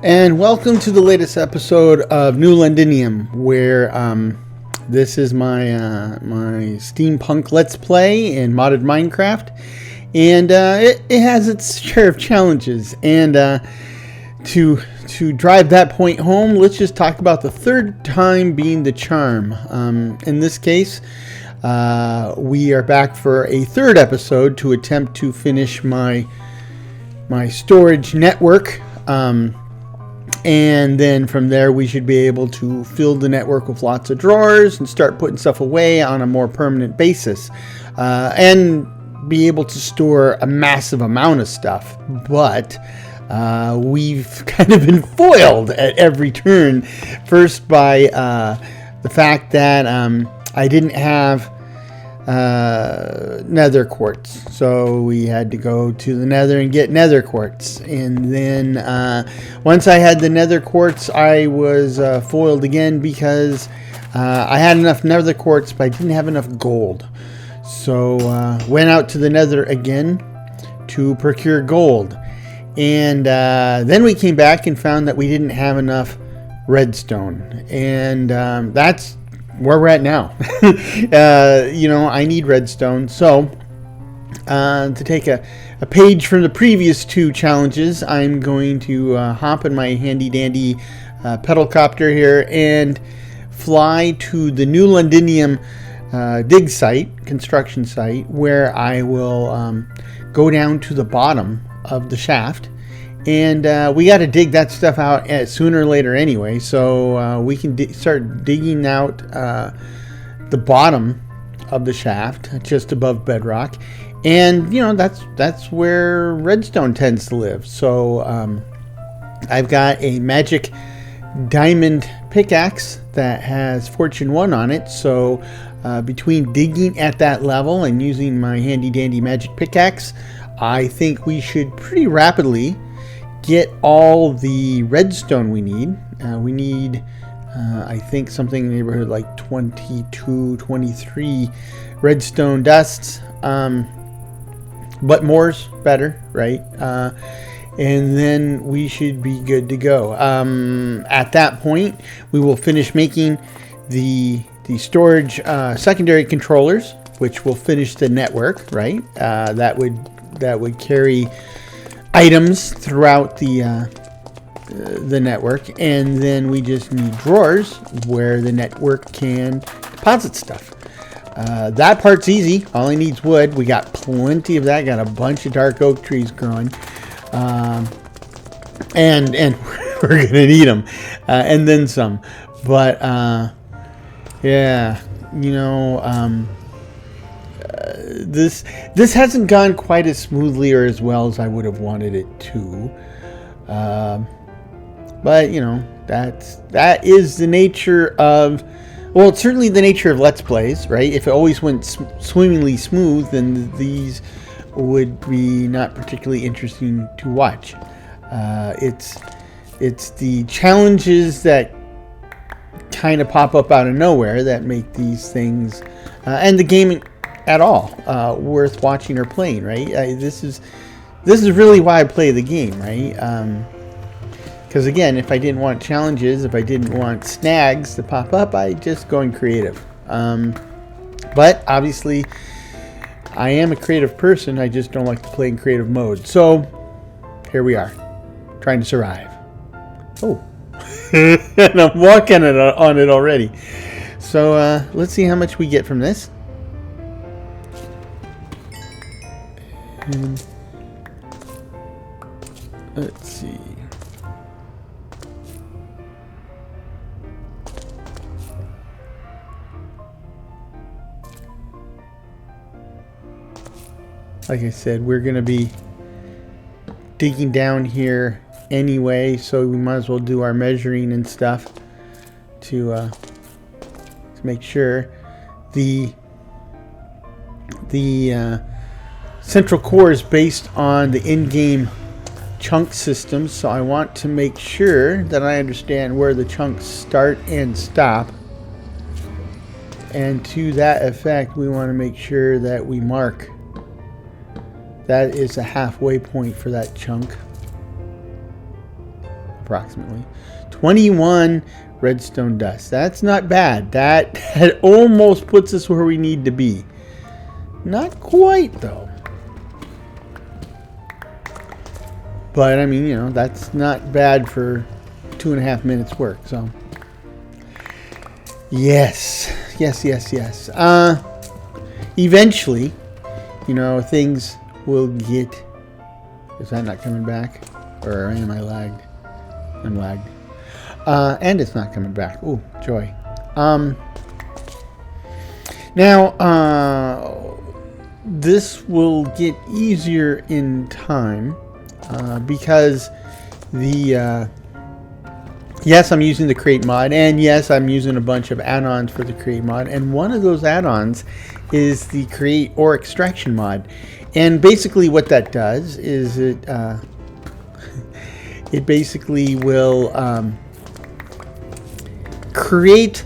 And welcome to the latest episode of New Londinium, where this is my my steampunk let's play in modded Minecraft, and it has its share of challenges. And to drive that point home, let's just talk about the third time being the charm. In this case, we are back for a third episode to attempt to finish my storage network. And then from there we should be able to fill the network with lots of drawers and start putting stuff away on a more permanent basis, and be able to store a massive amount of stuff. But we've kind of been foiled at every turn. First by the fact that I didn't have nether quartz, so we had to go to the nether and get nether quartz. And then once I had the nether quartz, I was foiled again because I had enough nether quartz, but I didn't have enough gold. So went out to the nether again to procure gold, and then we came back and found that we didn't have enough redstone, and that's where we're at now. I need redstone. So to take a page from the previous two challenges, I'm going to hop in my handy dandy pedalcopter here and fly to the New Londinium dig site, construction site, where I will go down to the bottom of the shaft. And we got to dig that stuff out sooner or later anyway, so we can start digging out the bottom of the shaft, just above bedrock. And that's where redstone tends to live. So I've got a magic diamond pickaxe that has Fortune 1 on it. So between digging at that level and using my handy dandy magic pickaxe, I think we should pretty rapidly get all the redstone we need. We need, I think, something in the neighborhood like 22, 23 redstone dusts. But more's better, right? And then we should be good to go. At that point, we will finish making the storage secondary controllers, which will finish the network, right? That would carry items throughout the network, and then we just need drawers where the network can deposit stuff. That part's easy. All I need is wood. We got plenty of that. Got a bunch of dark oak trees growing, and we're gonna need them, and then some. But yeah, this hasn't gone quite as smoothly or as well as I would have wanted it to. But that is the nature of, well, it's certainly the nature of Let's Plays, right? If it always went swimmingly smooth, then these would be not particularly interesting to watch. It's the challenges that kind of pop up out of nowhere that make these things and the game at all worth watching or playing, right? This is really why I play the game, right? Because again, if I didn't want challenges, if I didn't want snags to pop up, I'd just go in creative. But obviously, I am a creative person. I just don't like to play in creative mode. So here we are, trying to survive. Oh, and I'm walking on it already. So let's see how much we get from this. And let's see. Like I said, we're going to be digging down here anyway, so we might as well do our measuring and stuff to make sure. The central core is based on the in-game chunk system, so I want to make sure that I understand where the chunks start and stop. And to that effect, we want to make sure that we mark that is a halfway point for that chunk. approximately. 21 redstone dust. That's not bad. That almost puts us where we need to be. Not quite, though. But, I mean, you know, that's not bad for 2.5 minutes work, so. Yes. Eventually, you know, things will get... Is that not coming back? Or am I lagged? I'm lagged. And it's not coming back. Ooh, joy. Now, this will get easier in time because the... yes, I'm using the Create mod, and yes, I'm using a bunch of add-ons for the Create mod, and one of those add-ons is the Create Ore Extraction mod. And basically what that does is it basically will create,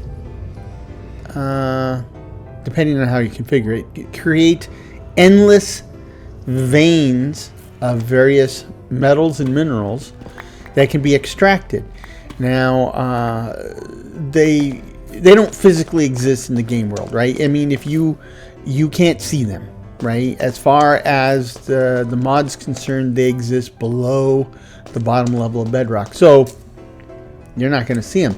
depending on how you configure it, create endless veins of various metals and minerals that can be extracted. Now, they don't physically exist in the game world, right? I mean, if you can't see them, right? As far as the mod's concerned, they exist below the bottom level of bedrock, so you're not going to see them.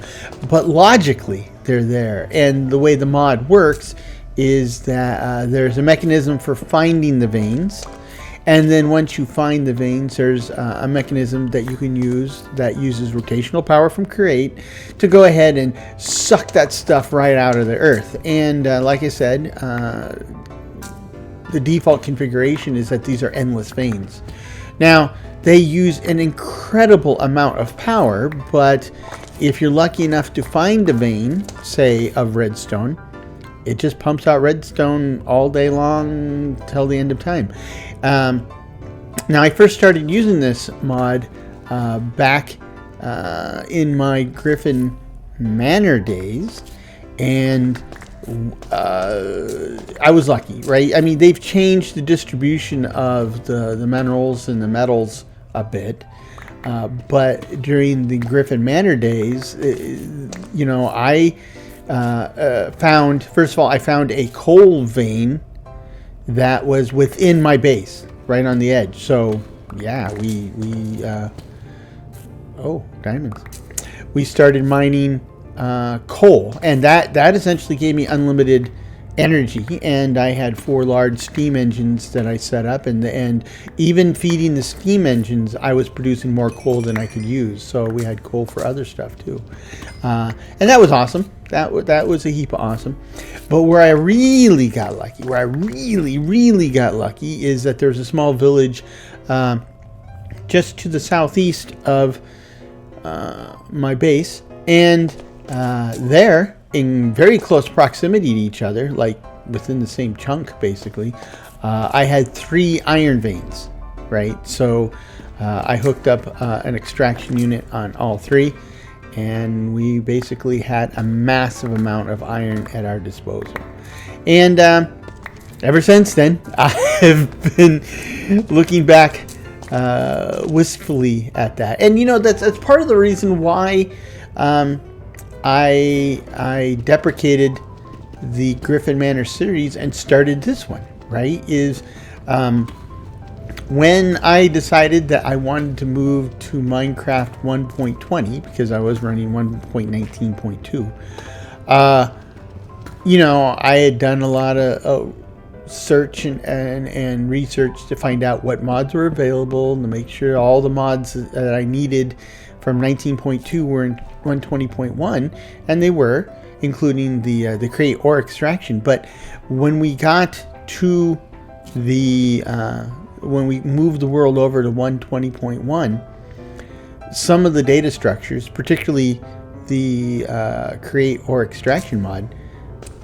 But logically, they're there, and the way the mod works is that there's a mechanism for finding the veins. And then once you find the veins, there's a mechanism that you can use that uses rotational power from Create to go ahead and suck that stuff right out of the earth. And like I said, the default configuration is that these are endless veins. Now, they use an incredible amount of power, but if you're lucky enough to find a vein, say of redstone, it just pumps out redstone all day long till the end of time. Now, I first started using this mod back in my Griffin Manor days, and I was lucky, right? I mean, they've changed the distribution of the minerals and the metals a bit, but during the Griffin Manor days, you know, I found, first of all, I found a coal vein that was within my base, right on the edge. So yeah, we oh, diamonds. We started mining coal, and that essentially gave me unlimited energy, and I had 4 large steam engines that I set up, and even feeding the steam engines, I was producing more coal than I could use. So we had coal for other stuff too, and that was awesome. That was a heap of awesome. But where I really got lucky, where I really got lucky, is that there's a small village just to the southeast of my base, and there, in very close proximity to each other, like within the same chunk basically, I had 3 iron veins, right? So I hooked up an extraction unit on all 3, and we basically had a massive amount of iron at our disposal. And ever since then, I have been looking back wistfully at that. And you know, that's part of the reason why I deprecated the Griffin Manor series and started this one, right? Is when I decided that I wanted to move to Minecraft 1.20, because I was running 1.19.2, you know, I had done a lot of search and research to find out what mods were available, to make sure all the mods that I needed from 19.2 were in 120.1, and they were, including the Create Ore Extraction. But when we got to the when we moved the world over to 120.1, some of the data structures, particularly the Create Ore Extraction mod,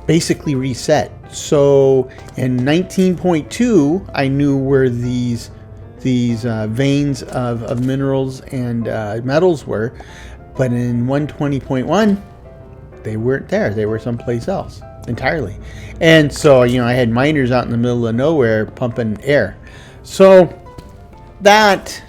basically reset. So in 19.2, I knew where these veins of minerals and metals were, but in 120.1, they weren't there. They were someplace else entirely. And so, you know, I had miners out in the middle of nowhere pumping air. So that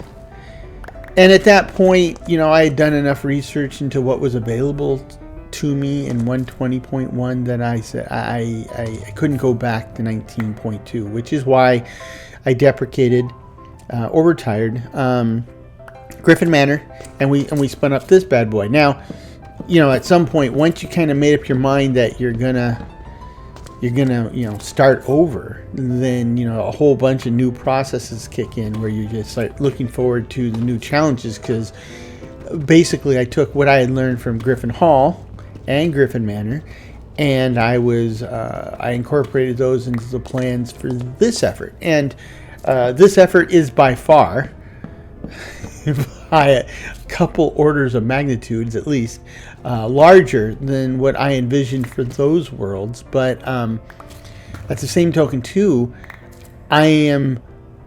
And at that point, you know, I had done enough research into what was available to me in 120.1 that I said I couldn't go back to 19.2, which is why I deprecated or retired Griffin Manor, and we spun up this bad boy. Now, you know, at some point, once you kind of made up your mind that you're gonna start over, then, you know, a whole bunch of new processes kick in where you just start looking forward to the new challenges, because basically I took what I had learned from Griffin Hall and Griffin Manor, and I incorporated those into the plans for this effort. And this effort is by far by a couple orders of magnitudes at least larger than what I envisioned for those worlds. But at the same token too, I am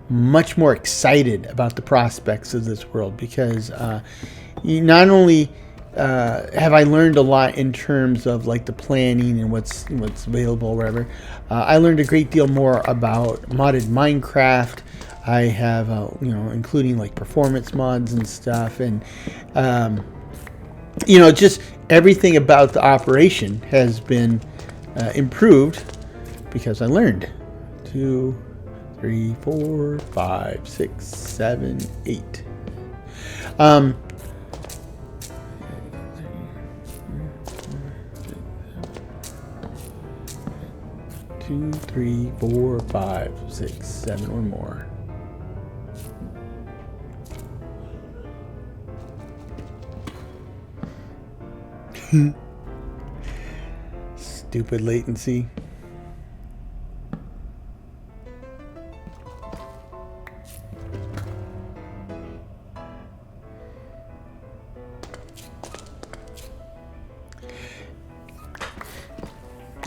much more excited about the prospects of this world, because not only have I learned a lot in terms of like the planning and what's available or whatever, I learned a great deal more about modded Minecraft. I have, including like performance mods and stuff, and just everything about the operation has been improved because I learned. 2, 3, 4, 5, 6, 7, 8. 2, 3, 4, 5, 6, 7 or more. Stupid latency.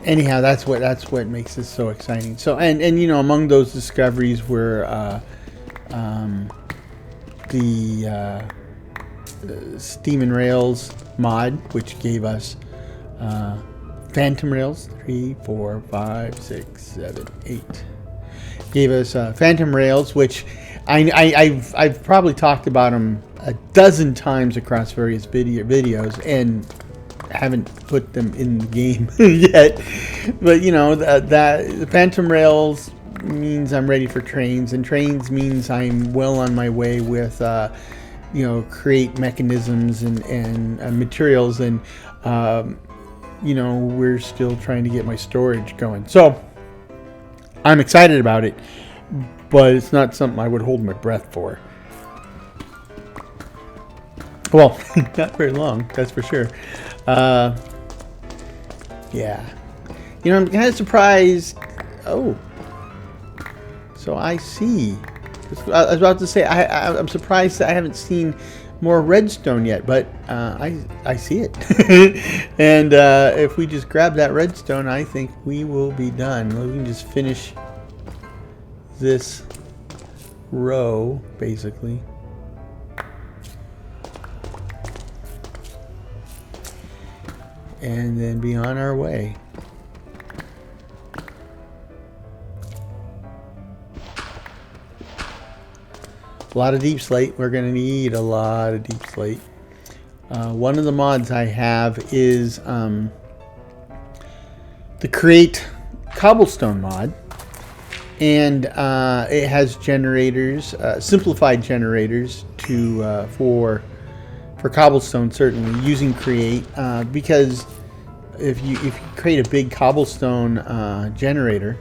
Anyhow, that's what makes this so exciting. So, and among those discoveries were the Steam and Rails mod, which gave us Phantom Rails. 3, 4, 5, 6, 7, 8. Gave us Phantom Rails, which I've probably talked about them a dozen times across various videos, and haven't put them in the game yet. But the Phantom Rails means I'm ready for trains, and trains means I'm well on my way with create mechanisms and materials, and we're still trying to get my storage going. So I'm excited about it, but it's not something I would hold my breath for. Well, not very long, that's for sure. Yeah. I'm kind of surprised. Oh. So I see. I was about to say, I'm surprised that I haven't seen more redstone yet, but I see it. And if we just grab that redstone, I think we will be done. We can just finish this row, basically. And then be on our way. A lot of deep slate. We're going to need a lot of deep slate. One of the mods I have is the Create Cobblestone mod. And it has generators, simplified generators for cobblestone, certainly using Create, because if you create a big cobblestone generator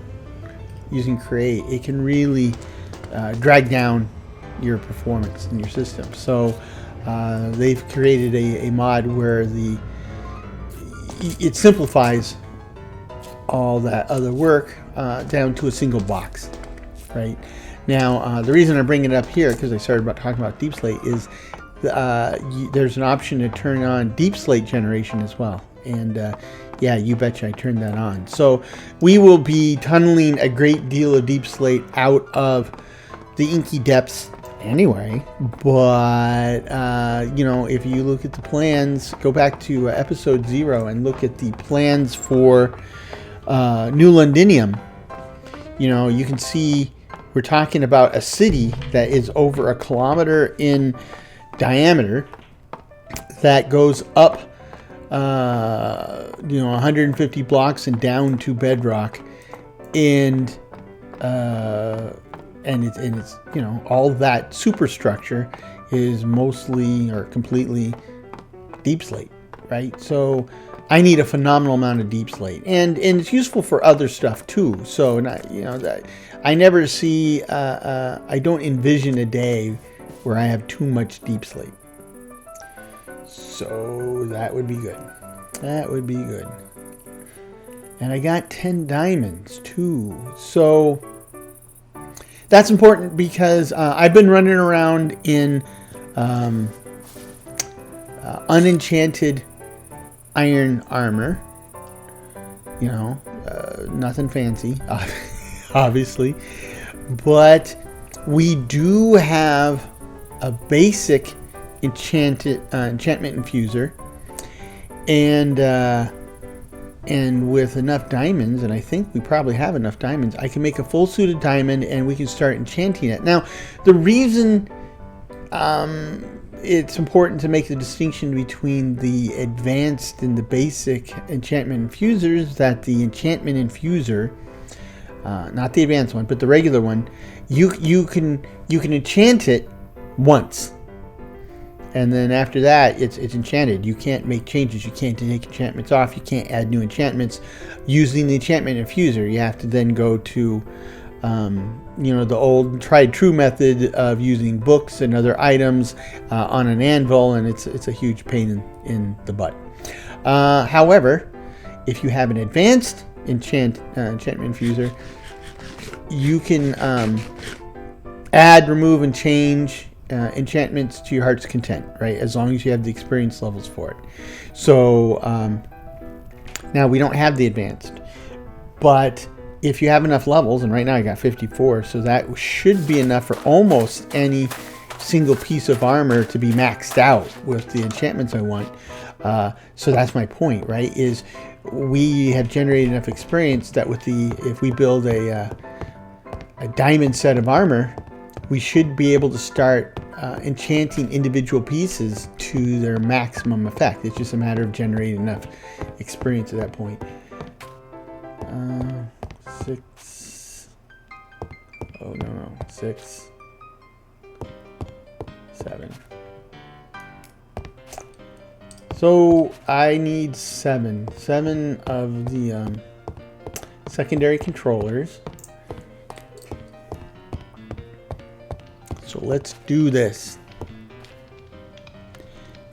using Create, it can really drag down your performance in your system. So they've created a mod where it simplifies all that other work down to a single box. Right now, the reason I bring it up here, because I started talking about deep slate, is there's an option to turn on deep slate generation as well. And yeah, you betcha I turned that on. So we will be tunneling a great deal of deep slate out of the inky depths anyway. But if you look at the plans, go back to episode 0 and look at the plans for New Londinium. You can see we're talking about a city that is over 1 kilometer in diameter that goes up, 150 blocks and down to bedrock, and it's all that superstructure is mostly or completely deep slate, right? So I need a phenomenal amount of deep slate, and it's useful for other stuff too. So that I never see, I don't envision a day where I have too much deep slate. So that would be good. That would be good. And I got 10 diamonds too. So that's important because I've been running around in unenchanted iron armor. Nothing fancy, obviously. But we do have a basic enchantment infuser, and with enough diamonds, and I think we probably have enough diamonds, I can make a full suited diamond and we can start enchanting it. Now, the reason it's important to make the distinction between the advanced and the basic enchantment infusers, that the enchantment infuser, not the advanced one, but the regular one, you can enchant it once. And then after that, it's enchanted. You can't make changes. You can't take enchantments off. You can't add new enchantments using the enchantment infuser. You have to then go to, the old tried true method of using books and other items on an anvil, and it's a huge pain in the butt. However, if you have an advanced enchantment infuser, you can add, remove, and change enchantments to your heart's content, right? As long as you have the experience levels for it. So now we don't have the advanced, but if you have enough levels, and right now I got 54, so that should be enough for almost any single piece of armor to be maxed out with the enchantments I want. So that's my point, right? Is we have generated enough experience that if we build a diamond set of armor, we should be able to start enchanting individual pieces to their maximum effect. It's just a matter of generating enough experience at that point. 6. Oh, no. 6. 7. So I need 7. 7 of the secondary controllers. So let's do this.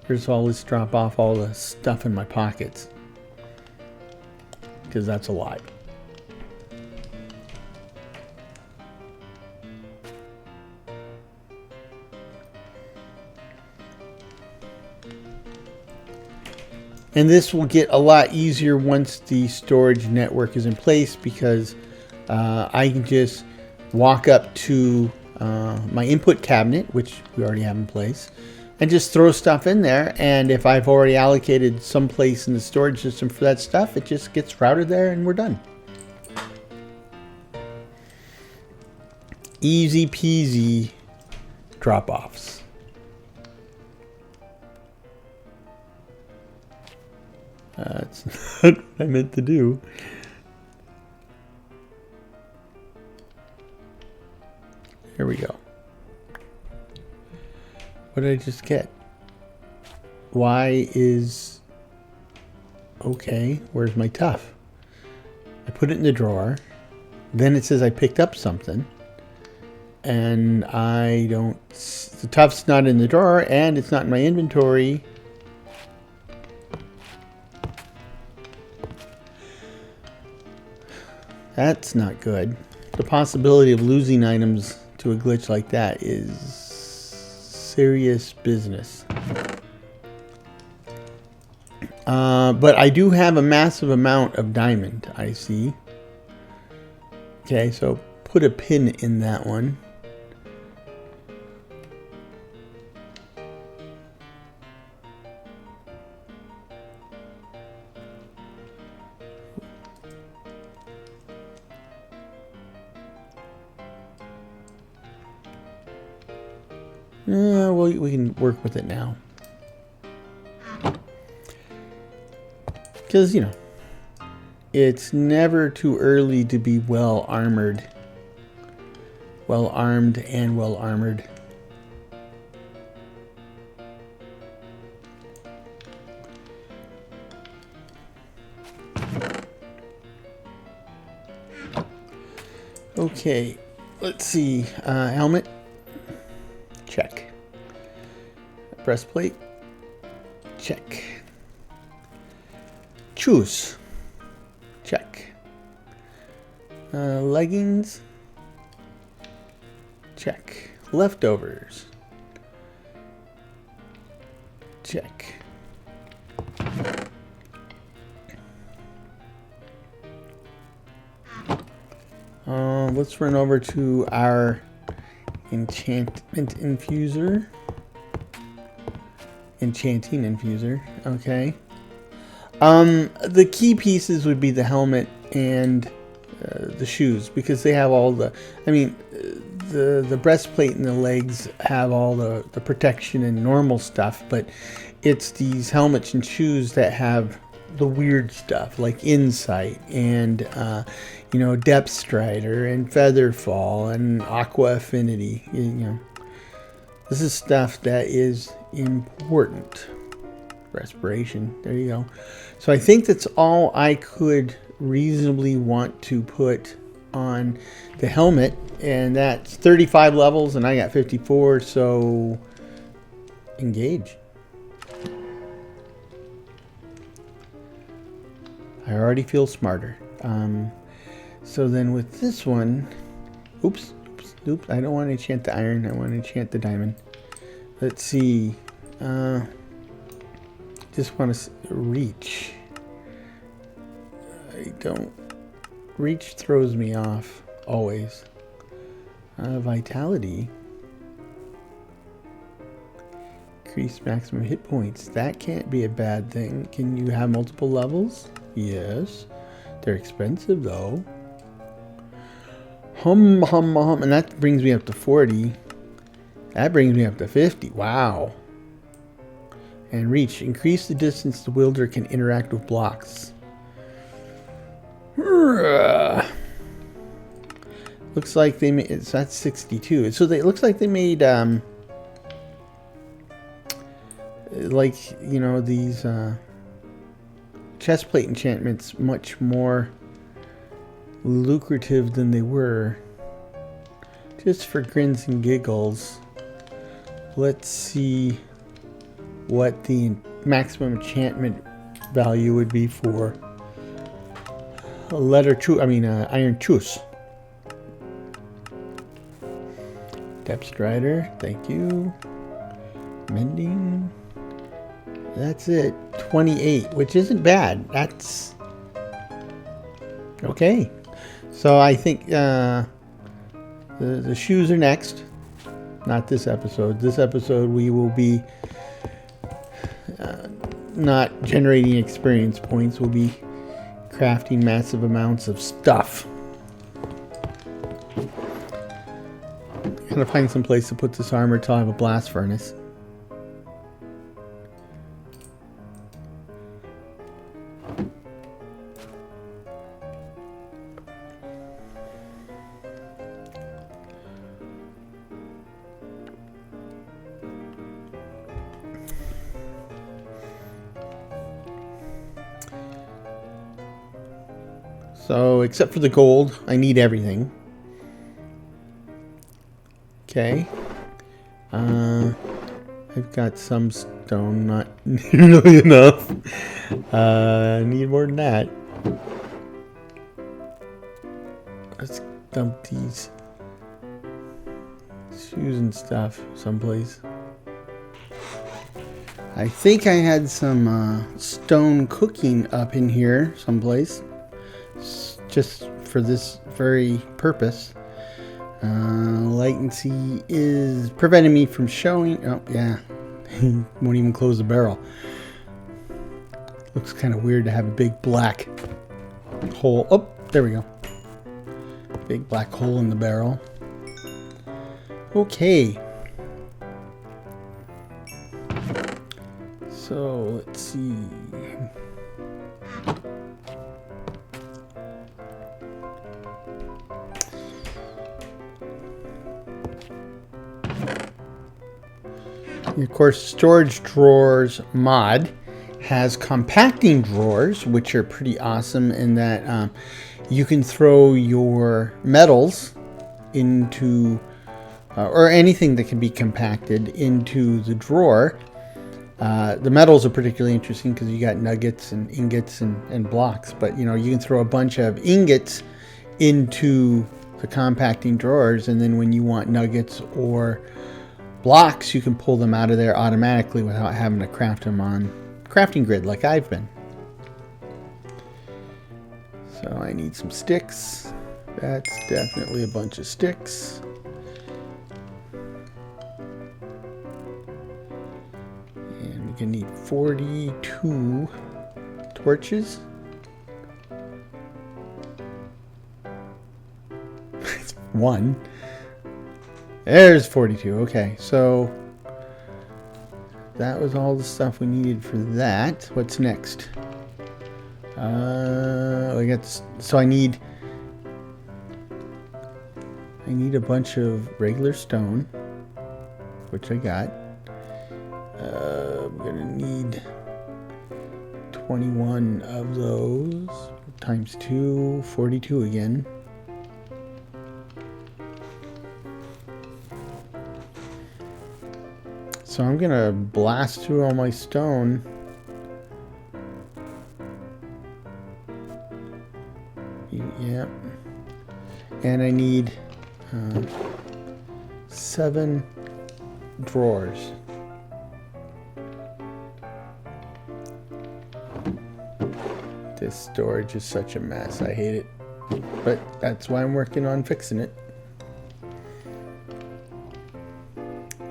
First of all, let's drop off all the stuff in my pockets, because that's a lot. And this will get a lot easier once the storage network is in place, because I can just walk up to my input cabinet, which we already have in place, and just throw stuff in there. And if I've already allocated some place in the storage system for that stuff, it just gets routed there and we're done. Easy peasy drop-offs. That's not what I meant to do. Here we go. What did I just get? Y is okay. Where's my tough? I put it in the drawer. Then it says I picked up something. And I don't... The tough's not in the drawer, and it's not in my inventory. That's not good. The possibility of losing items to a glitch like that is serious business. But I do have a massive amount of diamond, I see. Okay, so put a pin in that one. Well, we can work with it now. Because, you know, it's never too early to be well armored. Well armed and well armored. Okay, let's see. Helmet. Check. Breastplate. Check. Shoes. Check. Leggings. Check. Leftovers. Check. Let's run over to our enchantment infuser. Enchanting infuser. Okay. The key pieces would be the helmet and the shoes, because they have all the, I mean, the breastplate and the legs have all the protection and normal stuff, but it's these helmets and shoes that have the weird stuff like insight and you know, depth strider and feather fall and aqua affinity. You know, this is stuff that is important. Respiration, there you go. So I think that's all I could reasonably want to put on the helmet, and that's 35 levels and I got 54, so engage. I already feel smarter. So then with this one, oops, I don't want to enchant the iron, I want to enchant the diamond. Let's see, just want to reach. I don't, reach throws me off always. Vitality. Increase maximum hit points. That can't be a bad thing. Can you have multiple levels? Yes. They're expensive though. Hum. And that brings me up to 40. That brings me up to 50. Wow. And reach. Increase the distance the wielder can interact with blocks. Looks like they made, so that's 62. So it looks like they made like, you know, these chestplate enchantments much more lucrative than they were. Just for grins and giggles, let's see what the maximum enchantment value would be for a iron choose. Depth strider, thank you. Mending. That's it. 28, which isn't bad. That's okay. So I think the shoes are next. Not this episode. This episode we will be not generating experience points. We'll be crafting massive amounts of stuff. Gotta find some place to put this armor till I have a blast furnace. So, except for the gold, I need everything. Okay. I've got some stone, not nearly enough. I need more than that. Let's dump these shoes and stuff someplace. I think I had some stone cooking up in here someplace. Just for this very purpose. Latency is preventing me from showing. Oh, yeah. Won't even close the barrel. Looks kind of weird to have a big black hole. Oh, there we go. Big black hole in the barrel. Okay. So let's see. And of course, storage drawers mod has compacting drawers, which are pretty awesome in that you can throw your metals into, or anything that can be compacted into the drawer. The metals are particularly interesting because you got nuggets and ingots and blocks, but you know, you can throw a bunch of ingots into the compacting drawers, and then when you want nuggets or blocks, you can pull them out of there automatically without having to craft them on crafting grid like I've been. So I need some sticks. That's definitely a bunch of sticks. And we're gonna need 42 torches. One. There's 42. Okay, so that was all the stuff we needed for that. What's next? I need a bunch of regular stone, which I got. I'm gonna need 21 of those times 2, 42 again. So I'm gonna blast through all my stone. Yeah. And I need 7 drawers. This storage is such a mess. I hate it. But that's why I'm working on fixing it.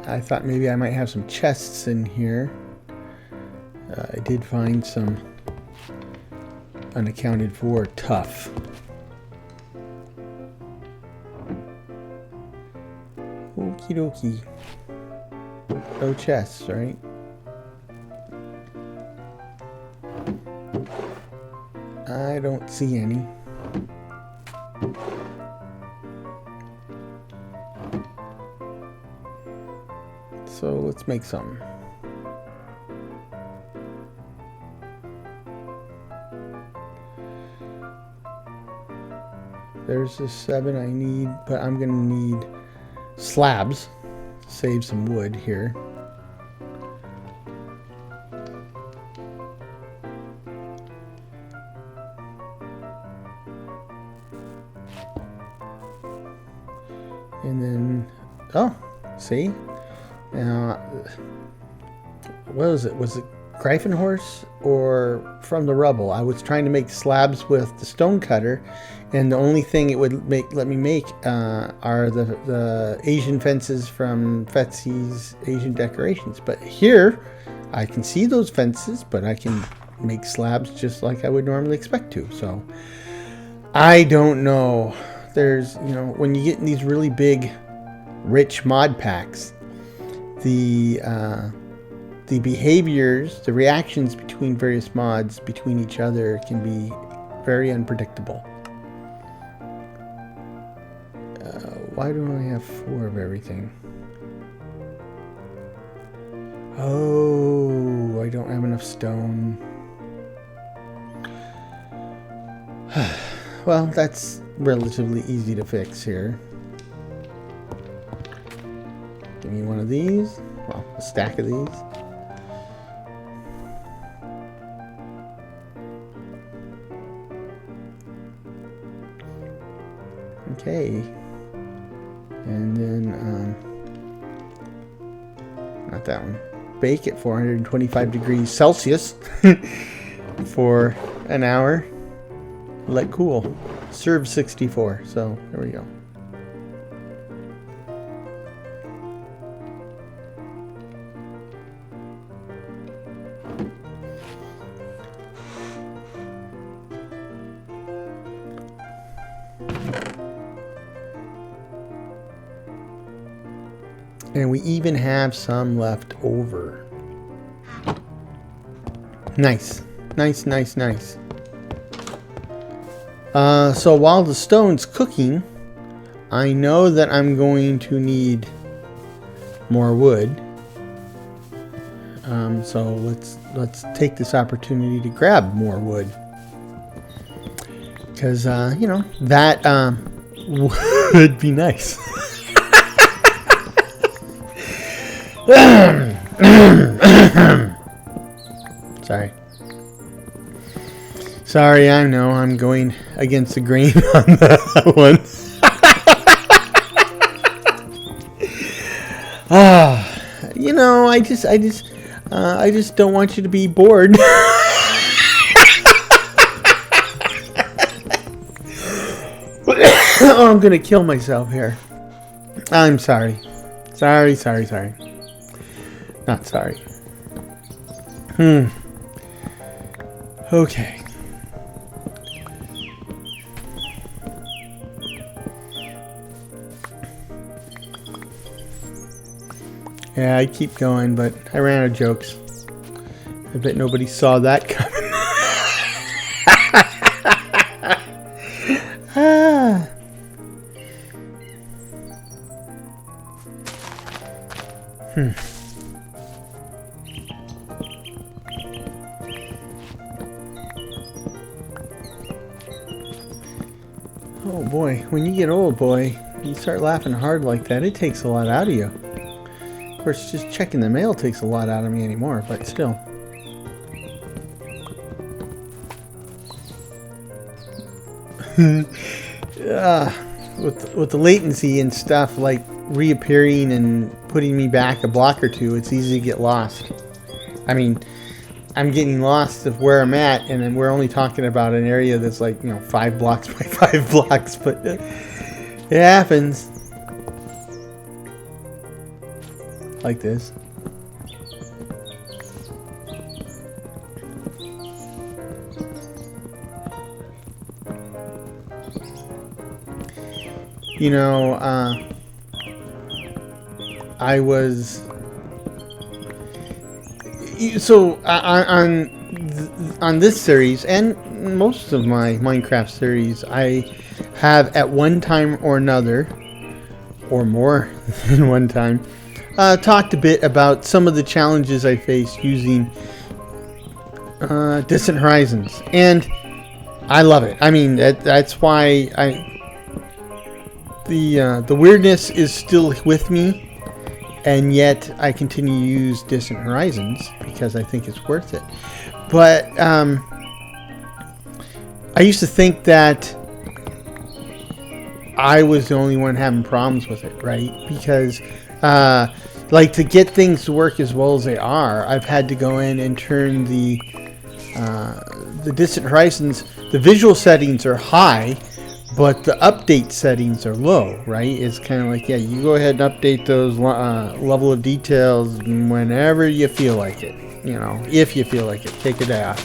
I thought maybe I might have some chests in here. I did find some unaccounted for tough. Okie dokie. No chests, right? I don't see any. So let's make some. There's the 7 I need, but I'm gonna need slabs to save some wood here. And then, oh, see? Now, what was it? Was it Greifenhorse or From the Rubble? I was trying to make slabs with the stone cutter, and the only thing it would let me make are the Asian fences from Fetsy's Asian Decorations. But here, I can see those fences, but I can make slabs just like I would normally expect to. So, I don't know. There's, you know, when you get in these really big, rich mod packs, the behaviors, the reactions between various mods between each other can be very unpredictable. Why do I have 4 of everything? Oh, I don't have enough stone. Well, that's relatively easy to fix here. Give me one of these. Well, a stack of these. Okay. And then, not that one. Bake at 425 degrees Celsius for an hour. Let cool. Serve 64. So, there we go. And we even have some left over. Nice. Nice, nice, nice. So while the stone's cooking, I know that I'm going to need more wood. So let's take this opportunity to grab more wood. Because, you know, that would be nice. Sorry, I know I'm going against the grain on that one. You know, I just don't want you to be bored. Oh, I'm gonna kill myself here. I'm sorry. Sorry. Not sorry. Okay. Yeah, I keep going, but I ran out of jokes. I bet nobody saw that coming. Oh boy, when you get old, boy, you start laughing hard like that, it takes a lot out of you. Of course, just checking the mail takes a lot out of me anymore, but still. With the latency and stuff, like reappearing and putting me back a block or two, it's easy to get lost. I mean, I'm getting lost of where I'm at, and then we're only talking about an area that's like, you know, 5 blocks by 5 blocks, but it happens. Like this. You know, I was so on this series and most of my Minecraft series, I have at one time or another, or more than one time, talked a bit about some of the challenges I faced using Distant Horizons, and I love it. I mean, that's why the weirdness is still with me, and yet I continue to use Distant Horizons because I think it's worth it. But I used to think that I was the only one having problems with it, right? Because like, to get things to work as well as they are, I've had to go in and turn the Distant Horizons. The visual settings are high, but the update settings are low, right? It's kind of like, yeah, you go ahead and update those level of details whenever you feel like it. You know, if you feel like it, take a day off.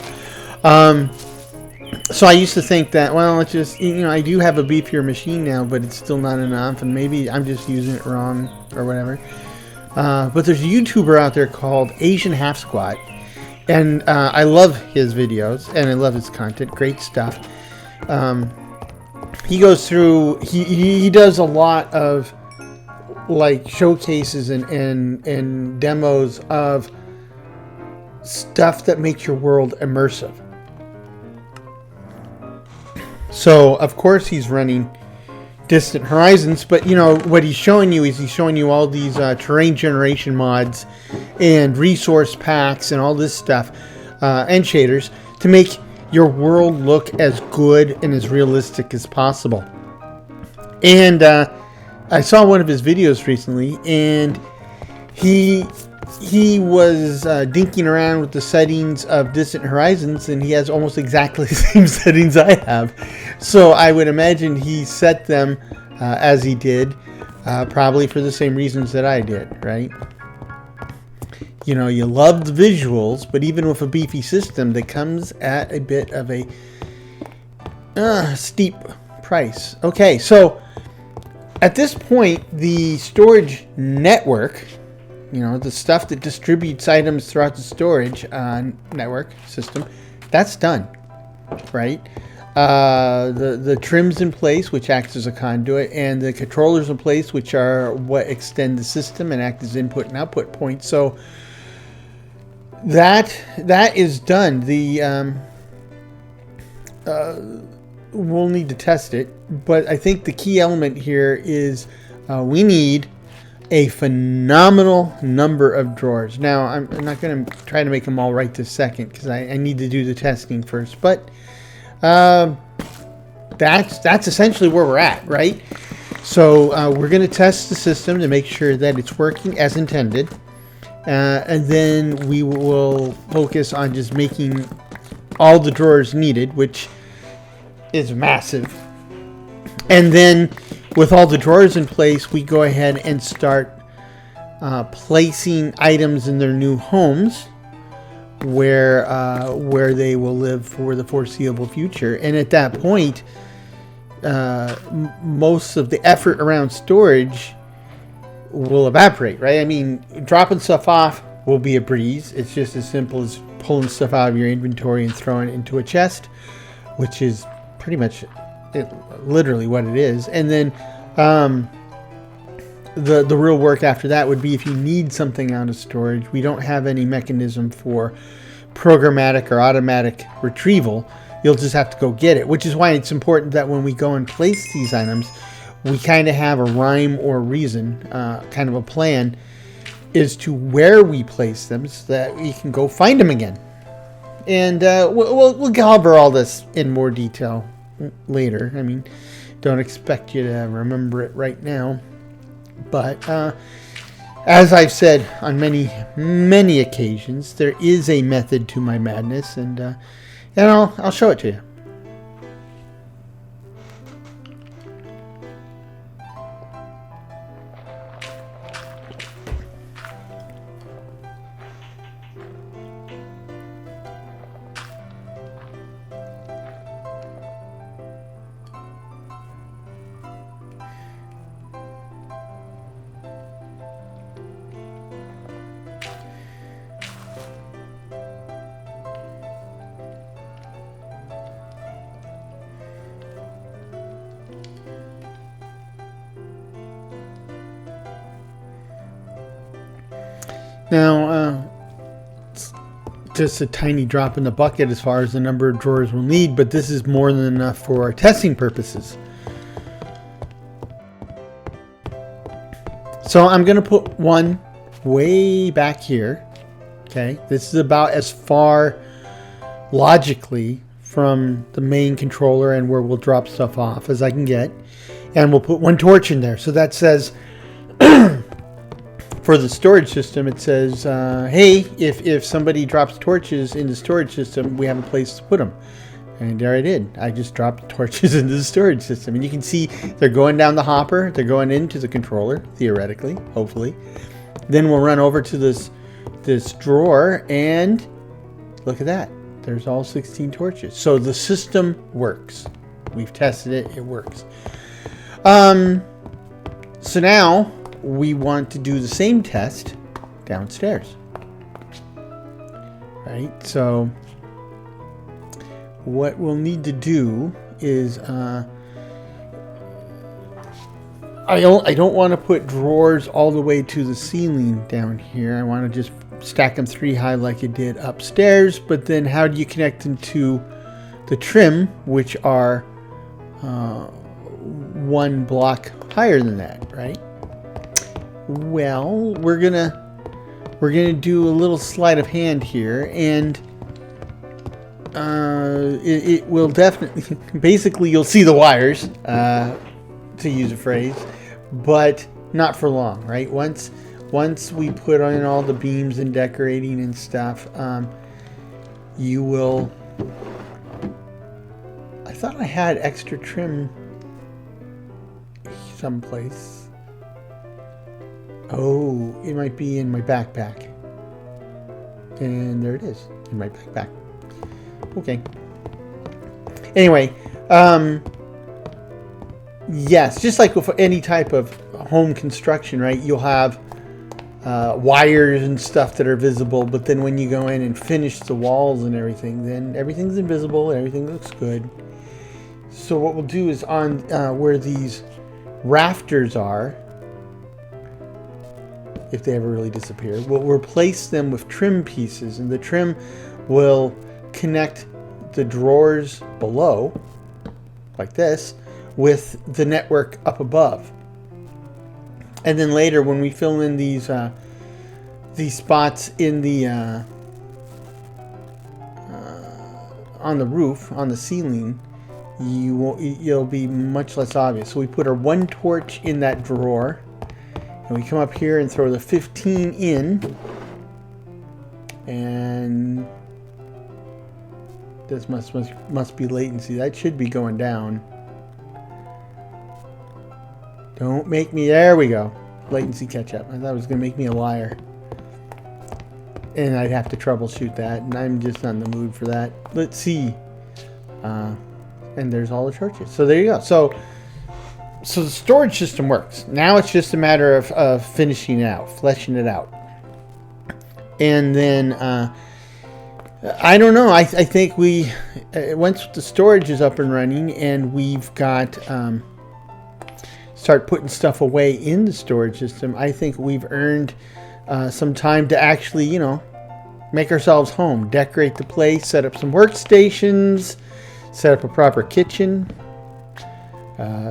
So I used to think that, well, it's just, you know, I do have a beefier machine now, but it's still not enough, and maybe I'm just using it wrong or whatever. But there's a YouTuber out there called Asian Half Squat, and I love his videos, and I love his content. Great stuff. He goes through, he does a lot of like showcases and demos of stuff that makes your world immersive. So of course he's running Distant Horizons, but you know what he's showing you is he's showing you all these terrain generation mods and resource packs and all this stuff and shaders to make your world look as good and as realistic as possible. And I saw one of his videos recently, and he was dinking around with the settings of Distant Horizons, and he has almost exactly the same settings I have. So I would imagine he set them as he did, probably for the same reasons that I did, right? You know, you love the visuals, but even with a beefy system, that comes at a bit of a steep price. Okay, so at this point, the storage network you know, the stuff that distributes items throughout the storage network system, that's done, right? The trims in place, which acts as a conduit, and the controllers in place, which are what extend the system and act as input and output points. So that is done. We'll need to test it, but I think the key element here is we need a phenomenal number of drawers. Now, I'm not going to try to make them all right this second because I need to do the testing first, but that's essentially where we're at, right? So we're going to test the system to make sure that it's working as intended, and then we will focus on just making all the drawers needed, which is massive. And then with all the drawers in place, we go ahead and start placing items in their new homes where they will live for the foreseeable future. And at that point, most of the effort around storage will evaporate, right? I mean, dropping stuff off will be a breeze. It's just as simple as pulling stuff out of your inventory and throwing it into a chest, which is pretty much literally what it is. And then the real work after that would be if you need something out of storage. We don't have any mechanism for programmatic or automatic retrieval. You'll just have to go get it, which is why it's important that when we go and place these items, we kind of have a rhyme or reason, kind of a plan as to where we place them so that we can go find them again. And we'll cover all this in more detail later. I mean, don't expect you to remember it right now. But as I've said on many occasions, there is a method to my madness, and I'll show it to you. Now, it's just a tiny drop in the bucket as far as the number of drawers we'll need, but this is more than enough for our testing purposes. So I'm going to put one way back here. Okay, this is about as far logically from the main controller and where we'll drop stuff off as I can get. And we'll put one torch in there. So that says... For the storage system, it says, hey, if somebody drops torches in the storage system, we have a place to put them. And there I did. I just dropped torches into the storage system. And you can see they're going down the hopper. They're going into the controller, theoretically, hopefully. Then we'll run over to this drawer, and look at that. There's all 16 torches. So the system works. We've tested it. It works. So now... we want to do the same test downstairs. Right? So what we'll need to do is I don't want to put drawers all the way to the ceiling down here. I want to just stack them 3 high like it did upstairs, but then how do you connect them to the trim, which are 1 block higher than that, right? Well, we're gonna do a little sleight of hand here, and it will definitely, basically you'll see the wires, to use a phrase, but not for long, right? Once we put on all the beams and decorating and stuff, you will... I thought I had extra trim someplace. Oh, it might be in my backpack. And there it is, in my backpack. Okay. Anyway, yes, just like with any type of home construction, right? You'll have wires and stuff that are visible, but then when you go in and finish the walls and everything, then everything's invisible, everything looks good. So what we'll do is on where these rafters are, if they ever really disappear, we'll replace them with trim pieces, and the trim will connect the drawers below, like this, with the network up above. And then later, when we fill in these spots in the on the roof, on the ceiling, you'll be much less obvious. So we put our one torch in that drawer, and we come up here and throw the 15 in, and this must be latency. That should be going down. Don't make me... There we go. Latency catch-up. I thought it was going to make me a liar. And I'd have to troubleshoot that. And I'm just not in the mood for that. Let's see. And there's all the torches. So there you go. So the storage system works. Now it's just a matter of finishing it out. Fleshing it out. And then... I don't know. I think we... once the storage is up and running and we've got... start putting stuff away in the storage system, I think we've earned some time to actually, you know, make ourselves home, decorate the place, set up some workstations, set up a proper kitchen,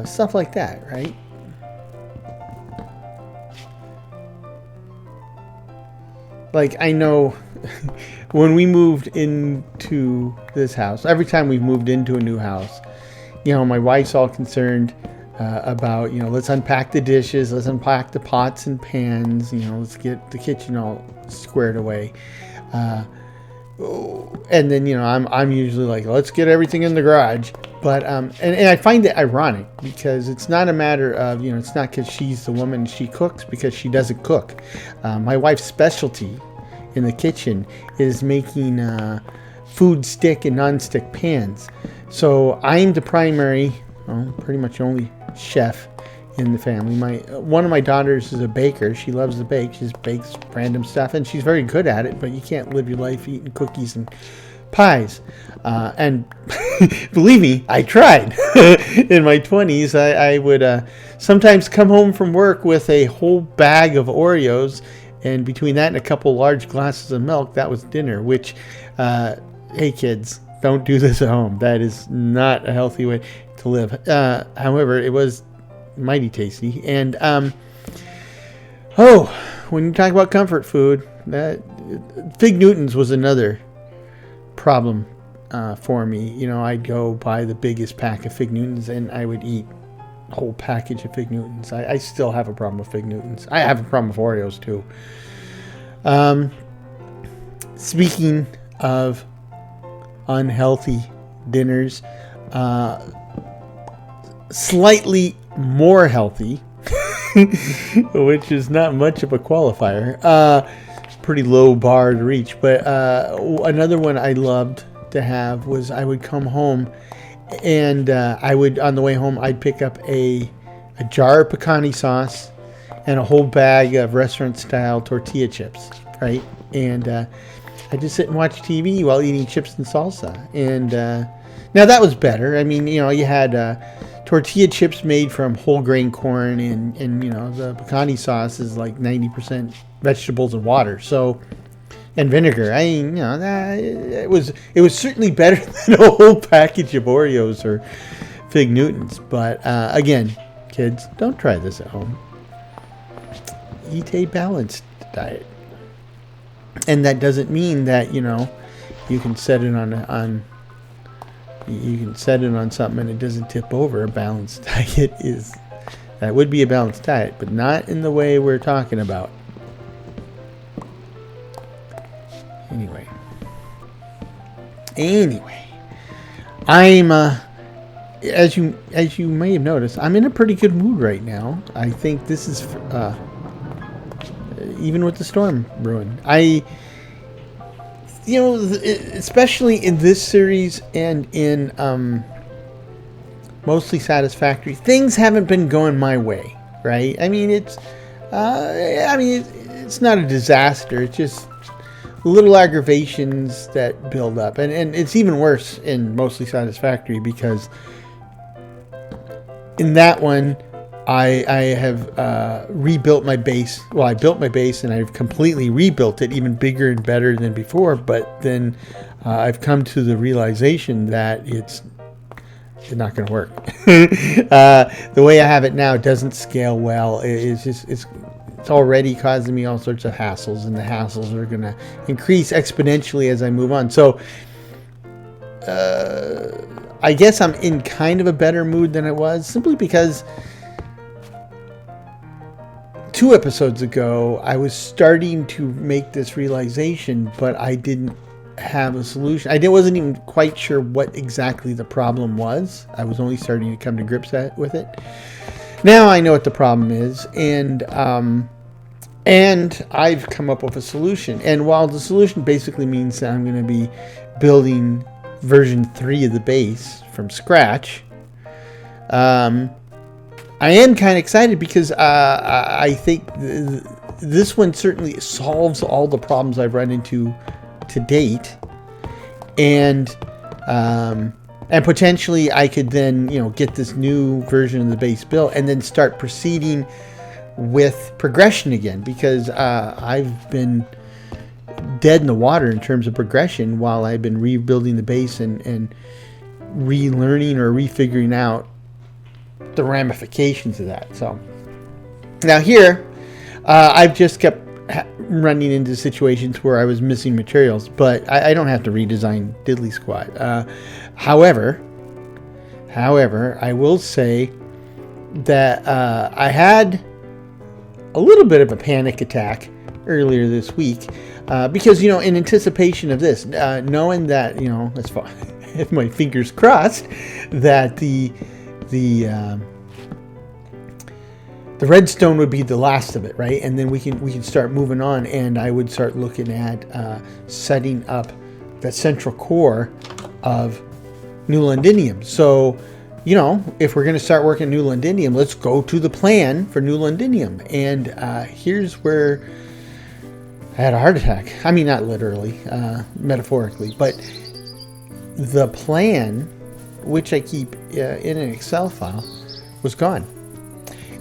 stuff like that, right? Like, I know when we moved into this house, every time we've moved into a new house, you know, my wife's all concerned about, you know, let's unpack the dishes, let's unpack the pots and pans, you know, let's get the kitchen all squared away. And then, you know, I'm usually like, let's get everything in the garage. But and I find it ironic because it's not a matter of, you know, it's not because she's the woman, she cooks, because she doesn't cook. My wife's specialty in the kitchen is making food stick and non-stick pans. So I'm the primary, well, pretty much only chef in the family. One of my daughters is a baker. She loves to bake. She just bakes random stuff, and she's very good at it, but you can't live your life eating cookies and pies. And believe me, I tried. In my 20s, I would sometimes come home from work with a whole bag of Oreos, and between that and a couple large glasses of milk, that was dinner, which, hey kids, don't do this at home. That is not a healthy way to live. However, it was mighty tasty. And when you talk about comfort food, that Fig Newtons was another problem for me. You know, I'd go buy the biggest pack of Fig Newtons and I would eat a whole package of Fig Newtons. I still have a problem with Fig Newtons. I have a problem with Oreos too. Speaking of unhealthy dinners, slightly more healthy, which is not much of a qualifier, pretty low bar to reach, but another one I loved to have was I would come home and I would, on the way home, I'd pick up a jar of pecani sauce and a whole bag of restaurant style tortilla chips, right? And I just sit and watch TV while eating chips and salsa. And now that was better. I mean, you know, you had tortilla chips made from whole grain corn, and you know, the pecani sauce is like 90% vegetables and water. So, and vinegar. I mean, you know, it was certainly better than a whole package of Oreos or Fig Newtons. But again, kids, don't try this at home. Eat a balanced diet. And that doesn't mean that, you know, you can set it on something and it doesn't tip over. A balanced diet that would be a balanced diet, but not in the way we're talking about. Anyway, I'm as you may have noticed, I'm in a pretty good mood right now. I think this is even with the storm brewing. You know, especially in this series and in Mostly Satisfactory, things haven't been going my way, right? I mean, it's not a disaster. It's just little aggravations that build up, and it's even worse in Mostly Satisfactory, because in that one I have rebuilt my base. Well, I built my base and I've completely rebuilt it, even bigger and better than before. But then I've come to the realization that it's not going to work. The way I have it now doesn't scale well. It's already causing me all sorts of hassles, and the hassles are going to increase exponentially as I move on. So I guess I'm in kind of a better mood than I was, simply because 2 episodes ago I was starting to make this realization, but I didn't have a solution. I wasn't even quite sure what exactly the problem was. I was only starting to come to grips with it. Now I know what the problem is, and I've come up with a solution. And while the solution basically means that I'm going to be building version 3 of the base from scratch, I am kind of excited, because I think this one certainly solves all the problems I've run into to date, and potentially I could then get this new version of the base built and then start proceeding with progression again, because I've been dead in the water in terms of progression while I've been rebuilding the base and relearning or refiguring out the ramifications of that. So now here I've just kept running into situations where I was missing materials, but I don't have to redesign diddly squat. However, I will say that I had a little bit of a panic attack earlier this week, because in anticipation of this, knowing that as far if my fingers crossed that the redstone would be the last of it, right? And then we can start moving on, and I would start looking at setting up the central core of New Londinium. So, if we're going to start working New Londinium, let's go to the plan for New Londinium. And here's where I had a heart attack. I mean, not literally, metaphorically, but the plan, which I keep in an Excel file, was gone.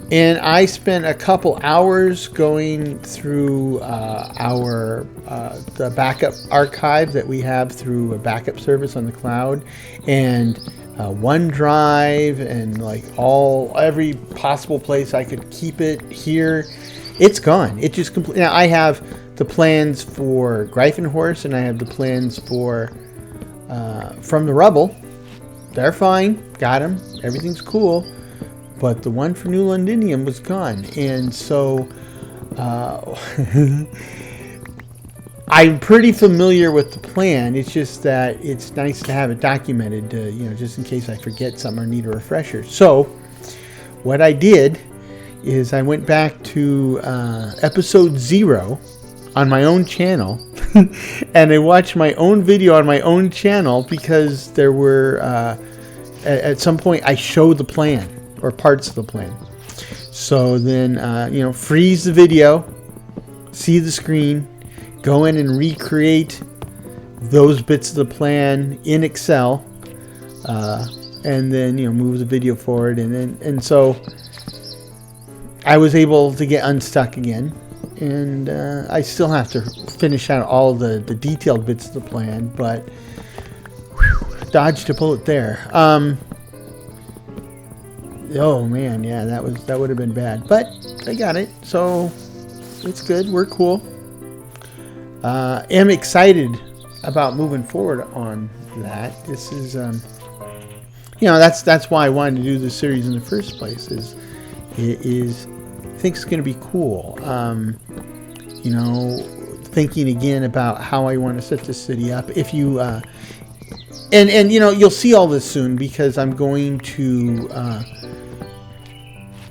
And I spent a couple hours going through the backup archive that we have through a backup service on the cloud, and OneDrive, and every possible place I could keep it here. It's gone. It just completely. Now I have the plans for Greifenhorst, and I have the plans for From the Rubble. They're fine. Got them. Everything's cool. But the one for New Londinium was gone. And so I'm pretty familiar with the plan. It's just that it's nice to have it documented, just in case I forget something or need a refresher. So what I did is I went back to episode 0 on my own channel and I watched my own video on my own channel, because there were at some point I showed the plan, or parts of the plan. So then freeze the video, see the screen, go in and recreate those bits of the plan in Excel, and then move the video forward, and so I was able to get unstuck again. And I still have to finish out all the detailed bits of the plan, but whew, dodged a bullet there. Oh man, yeah, that would have been bad, but I got it, so it's good. We're cool. Am excited about moving forward on that. This is, that's why I wanted to do this series in the first place. I think it's going to be cool. Thinking again about how I want to set this city up. If you and you'll see all this soon, because I'm going to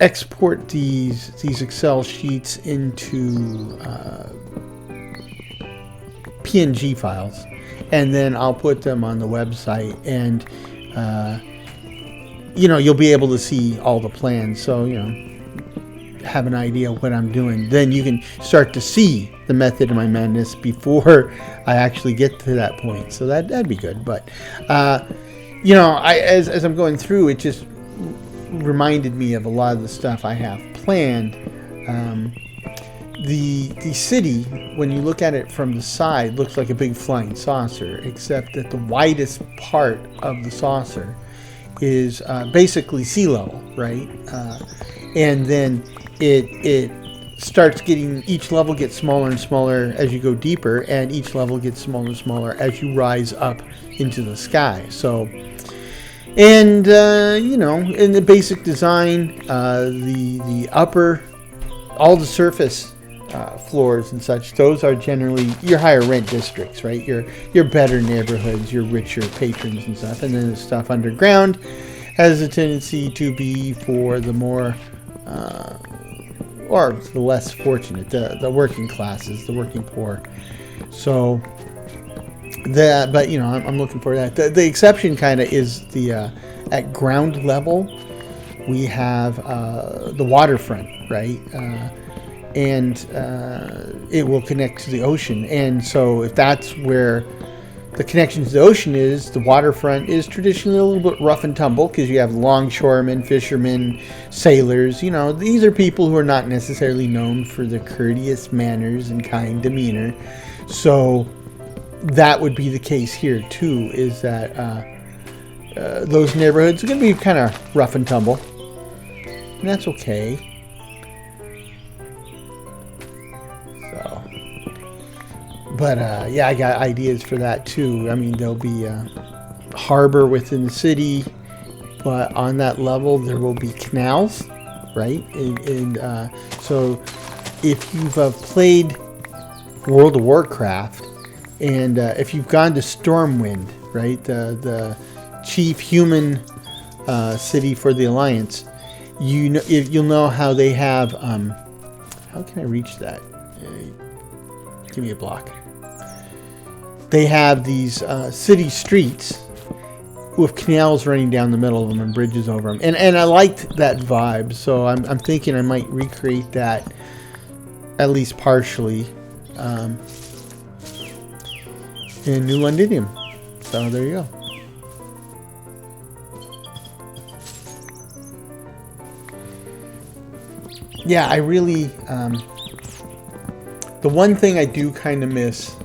export these Excel sheets into PNG files, and then I'll put them on the website, and you'll be able to see all the plans. So have an idea what I'm doing. Then you can start to see the method of my madness before I actually get to that point. So that'd be good. But as I'm going through, it just reminded me of a lot of the stuff I have planned. The city, when you look at it from the side, looks like a big flying saucer, except that the widest part of the saucer is basically sea level, right? And then it starts getting, each level gets smaller and smaller as you go deeper, and each level gets smaller and smaller as you rise up into the sky. So, and in the basic design, the upper, all the surface floors and such, those are generally your higher rent districts, right? Your better neighborhoods, your richer patrons and stuff. And then the stuff underground has a tendency to be for the more or the less fortunate, the working classes, the working poor. So but I'm looking for that. The exception kind of is the at ground level we have the waterfront, right? And it will connect to the ocean. And so if that's where the connection to the ocean is, the waterfront is traditionally a little bit rough and tumble because you have longshoremen, fishermen, sailors. These are people who are not necessarily known for their courteous manners and kind demeanor. So that would be the case here too, is that those neighborhoods are going to be kind of rough and tumble. And that's okay. But I got ideas for that too. I mean, there'll be a harbor within the city, but on that level there will be canals, right? And so if you've played World of Warcraft, and if you've gone to Stormwind, right, the chief human city for the Alliance, you'll know how they have. How can I reach that? Give me a block. They have these city streets with canals running down the middle of them and bridges over them, and I liked that vibe. So I'm thinking I might recreate that at least partially in New Londinium. So there you go. Yeah, I really the one thing I do kind of miss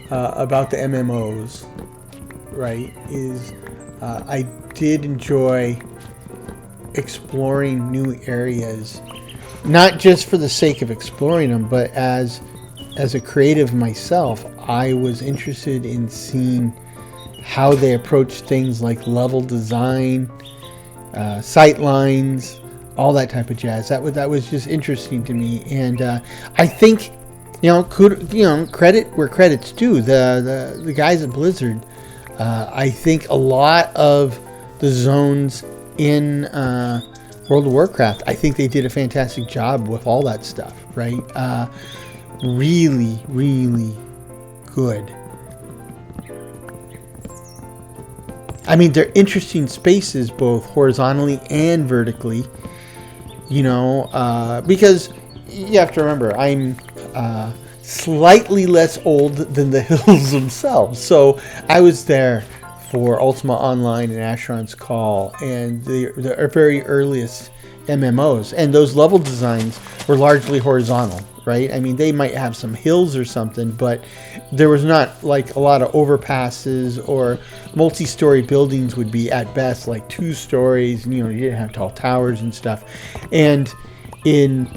about the MMOs, right, is I did enjoy exploring new areas, not just for the sake of exploring them, but as a creative myself, I was interested in seeing how they approach things like level design, sight lines, all that type of jazz. That was just interesting to me, and I think. Credit where credit's due. The guys at Blizzard, I think a lot of the zones in World of Warcraft, I think they did a fantastic job with all that stuff, right? Really, really good. I mean, they're interesting spaces, both horizontally and vertically, because you have to remember, I'm slightly less old than the hills themselves. So I was there for Ultima Online and Asheron's Call and the very earliest MMOs. And those level designs were largely horizontal, right? I mean, they might have some hills or something, but there was not like a lot of overpasses, or multi-story buildings would be at best like 2 stories. And, you didn't have tall towers and stuff. And in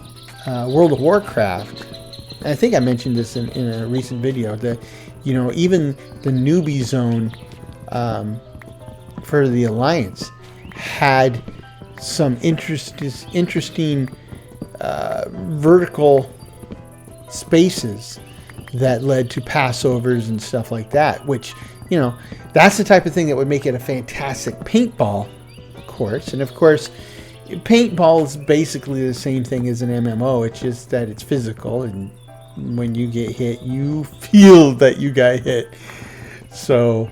World of Warcraft, I think I mentioned this in a recent video, that even the newbie zone for the Alliance had some interesting vertical spaces that led to passovers and stuff like that, which that's the type of thing that would make it a fantastic paintball course. And of course, paintball is basically the same thing as an MMO. It's just that it's physical, and when you get hit, you feel that you got hit. So,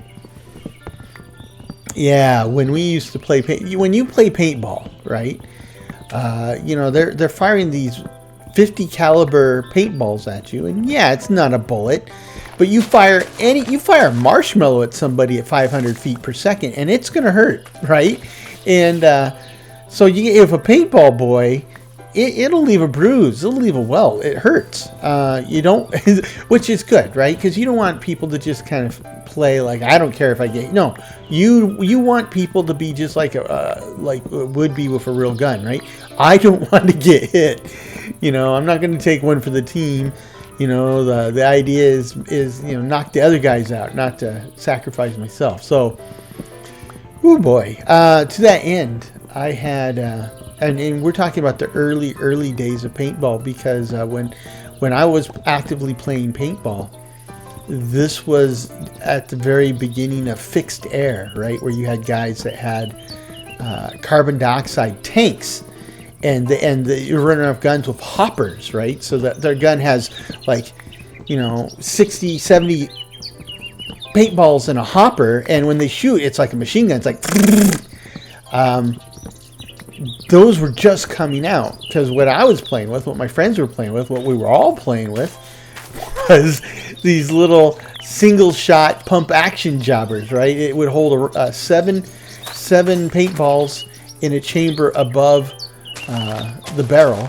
yeah, when we used to play when you play paintball, right? They're firing these 50 caliber paintballs at you, and yeah, it's not a bullet, but you fire a marshmallow at somebody at 500 feet per second, and it's gonna hurt, right? And so if a paintball boy, it'll leave a bruise, it'll leave a welt, it hurts. You don't, which is good, right? Because you don't want people to just kind of play like, I don't care if I get. No, you want people to be just like would be with a real gun, right? I don't want to get hit. I'm not going to take one for the team. The idea is knock the other guys out, not to sacrifice myself. So, oh boy, to that end, I had, and we're talking about the early days of paintball, because when I was actively playing paintball, this was at the very beginning of fixed air, right, where you had guys that had carbon dioxide tanks. And you're running off guns with hoppers, right? So that their gun has 60, 70 paintballs in a hopper, and when they shoot, it's like a machine gun. It's like, those were just coming out, because what I was playing with, what my friends were playing with, what we were all playing with, was these little single shot pump action jobbers, right? It would hold seven paintballs in a chamber above the barrel,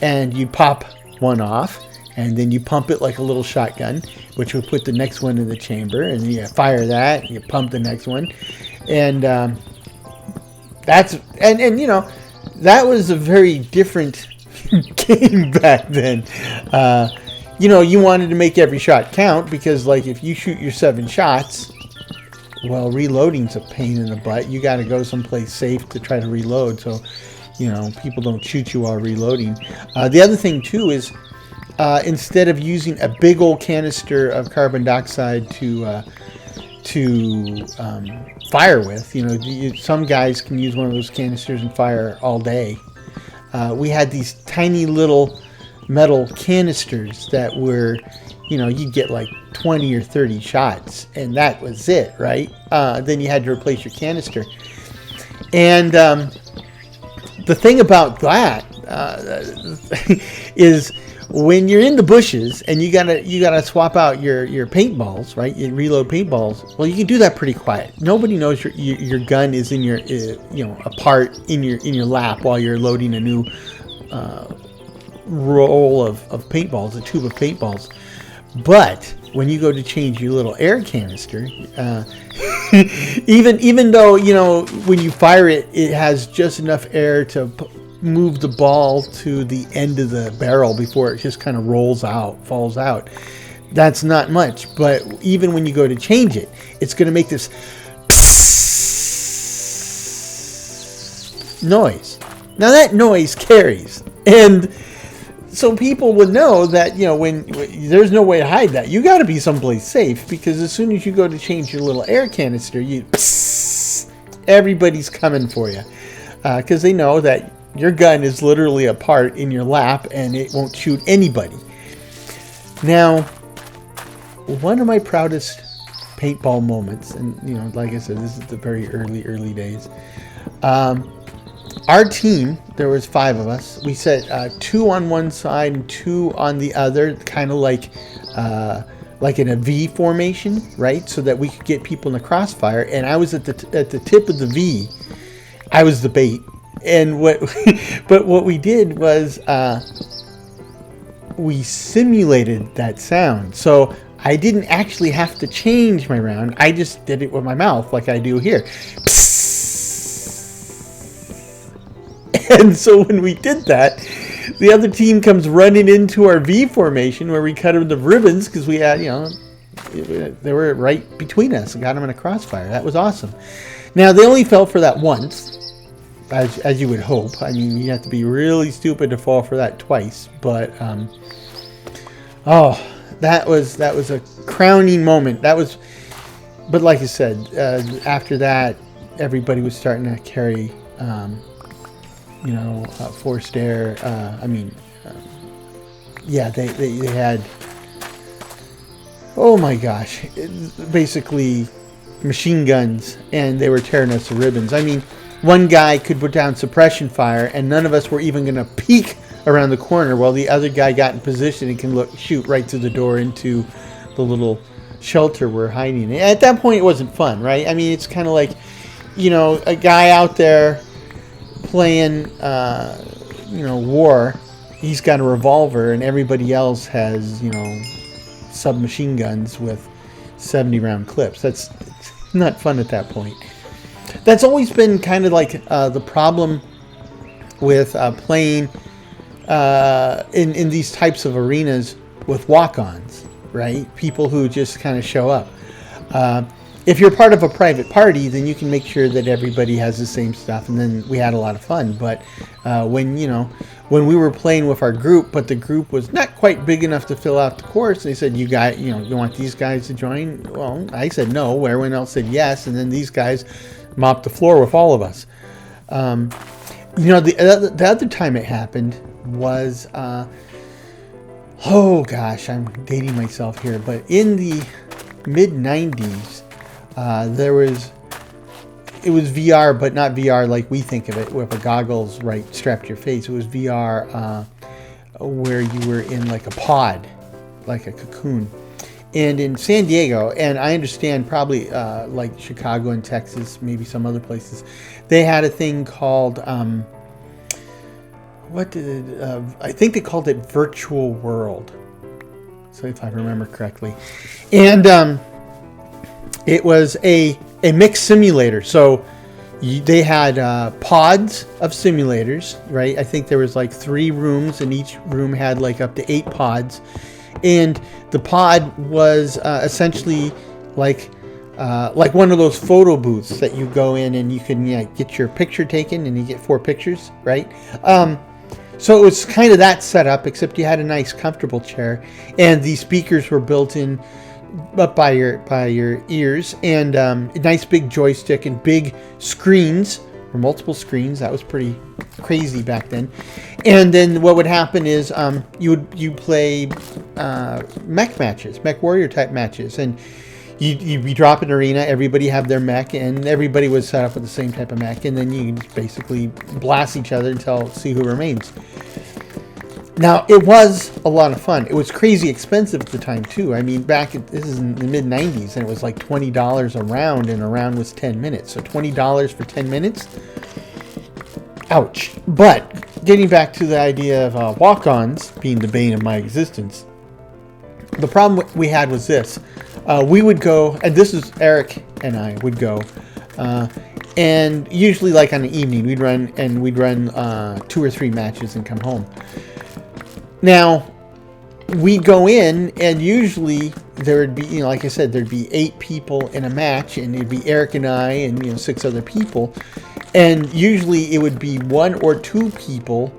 and you pop one off, and then you pump it like a little shotgun, which would put the next one in the chamber, and then you fire that, and you pump the next one, and that was a very different game back then. You wanted to make every shot count, because if you shoot your 7 shots, well, reloading's a pain in the butt. You got to go someplace safe to try to reload, so people don't shoot you while reloading. The other thing too is, instead of using a big old canister of carbon dioxide to fire with, some guys can use one of those canisters and fire all day. We had these tiny little metal canisters that were, you'd get like 20 or 30 shots, and that was it, right? Then you had to replace your canister. And the thing about that is, when you're in the bushes and you gotta swap out your paintballs, right? You reload paintballs. Well, you can do that pretty quiet. Nobody knows your gun is in your a part in your lap while you're loading a new roll of paintballs, a tube of paintballs. But when you go to change your little air canister, even though when you fire it, it has just enough air to move the ball to the end of the barrel before it just kind of falls out. That's not much, but even when you go to change it, it's going to make this noise. Now that noise carries, and so people would know that, when there's no way to hide that. You got to be someplace safe, because as soon as you go to change your little air canister, everybody's coming for you, because they know that your gun is literally a part in your lap and it won't shoot anybody. Now, one of my proudest paintball moments, and like I said, this is the very early days. Our team, there was 5 of us. We set 2 on one side and 2 on the other, kind of like in a V formation, right? So that we could get people in the crossfire. And I was at the tip of the V. I was the bait. And but what we did was we simulated that sound. So I didn't actually have to change my round. I just did it with my mouth, like I do here. And so when we did that, the other team comes running into our V formation where we cut them the ribbons, because we had, they were right between us and got them in a crossfire. That was awesome. Now, they only fell for that once, as you would hope. I mean, you have to be really stupid to fall for that twice. But, that was a crowning moment. But like I said, after that, everybody was starting to carry, forced air. They had, oh my gosh, basically machine guns, and they were tearing us to ribbons. I mean, one guy could put down suppression fire, and none of us were even going to peek around the corner while the other guy got in position and can shoot right through the door into the little shelter we're hiding in. At that point, it wasn't fun, right? I mean, it's kind of like, a guy out there playing, war. He's got a revolver, and everybody else has, submachine guns with 70-round clips. That's not fun at that point. That's always been kind of like the problem with playing in these types of arenas with walk-ons, right? People who just kind of show up. If you're part of a private party, then you can make sure that everybody has the same stuff, and then we had a lot of fun. But when we were playing with our group, but the group was not quite big enough to fill out the course, they said, you want these guys to join? Well, I said no. Everyone else said yes, and then these guys mopped the floor with all of us. The other time it happened was, oh gosh, I'm dating myself here, but in the mid-90s, it was VR, but not VR like we think of it, with the goggles strapped to your face. It was VR where you were in like a pod, like a cocoon. And in San Diego, and I understand probably like Chicago and Texas, maybe some other places, they had a thing called, I think they called it Virtual World. So if I remember correctly. And it was a mixed simulator. So they had pods of simulators, right? I think there was like 3 rooms, and each room had like up to 8 pods. And the pod was essentially like one of those photo booths that you go in and you can get your picture taken, and you get 4 pictures, right? So it was kind of that setup, except you had a nice, comfortable chair, and the speakers were built in up by your ears, and a nice big joystick and big screens, or multiple screens. That was pretty crazy back then. And then what would happen is you play mech matches, mech warrior type matches, and you'd be dropping an arena. Everybody have their mech, and everybody was set up with the same type of mech, and then you just basically blast each other until see who remains. Now, it was a lot of fun. It was crazy expensive at the time, too. I mean, this is in the mid-90s, and it was like $20 a round, and a round was 10 minutes. So $20 for 10 minutes? Ouch. But getting back to the idea of walk-ons being the bane of my existence, the problem we had was this. We would go, and this is Eric and I would go, and usually like on the evening, we'd run 2 or 3 matches and come home. Now, we'd go in, and usually there would be, like I said, there'd be 8 people in a match, and it'd be Eric and I and 6 other people, and usually it would be 1 or 2 people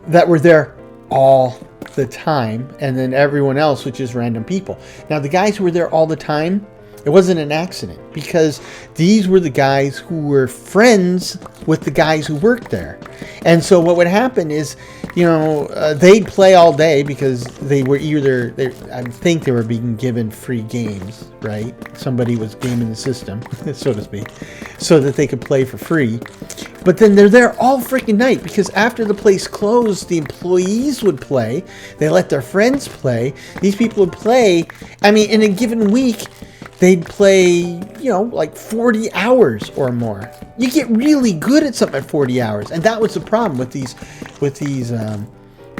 that were there all the time, and then everyone else was just random people. Now, the guys who were there all the time, it wasn't an accident, because these were the guys who were friends with the guys who worked there. And so what would happen is, they'd play all day because they were I think they were being given free games, right? Somebody was gaming the system, so to speak, so that they could play for free. But then they're there all freaking night, because after the place closed, the employees would play. They let their friends play. These people would play. I mean, in a given week, they'd play, like 40 hours or more. You get really good at something at 40 hours. And that was the problem with these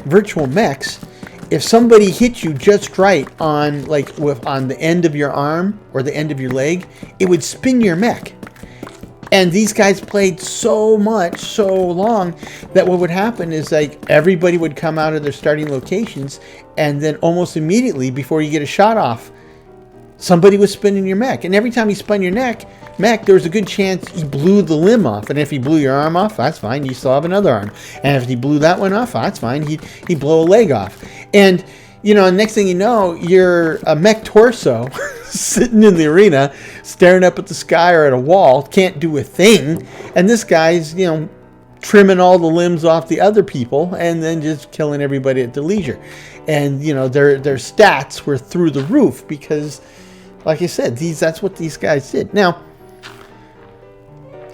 virtual mechs. If somebody hit you just right on the end of your arm or the end of your leg, it would spin your mech. And these guys played so long, that what would happen is everybody would come out of their starting locations, and then almost immediately before you get a shot off, somebody was spinning your mech. And every time he spun your mech, there was a good chance he blew the limb off. And if he blew your arm off, that's fine. You still have another arm. And if he blew that one off, that's fine. He'd blow a leg off. And, next thing you know, you're a mech torso sitting in the arena, staring up at the sky or at a wall, can't do a thing. And this guy's, trimming all the limbs off the other people and then just killing everybody at their leisure. And, their stats were through the roof because, like I said, that's what these guys did. Now,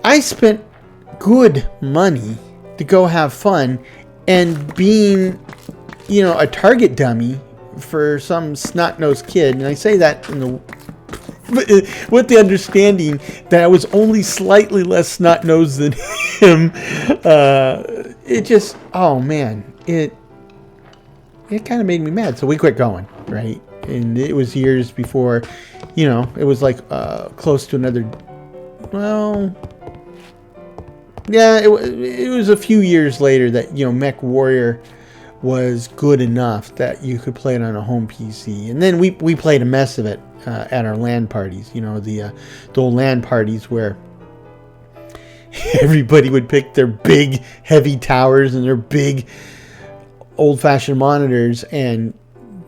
I spent good money to go have fun, and being, a target dummy for some snot-nosed kid. And I say that with the understanding that I was only slightly less snot-nosed than him. It just, oh man, it kind of made me mad. So we quit going, right? And it was years before, it was like close to another, well, yeah, it was a few years later that, Mech Warrior was good enough that you could play it on a home PC. And then we played a mess of it at our LAN parties, the old LAN parties where everybody would pick their big, heavy towers and their big, old-fashioned monitors and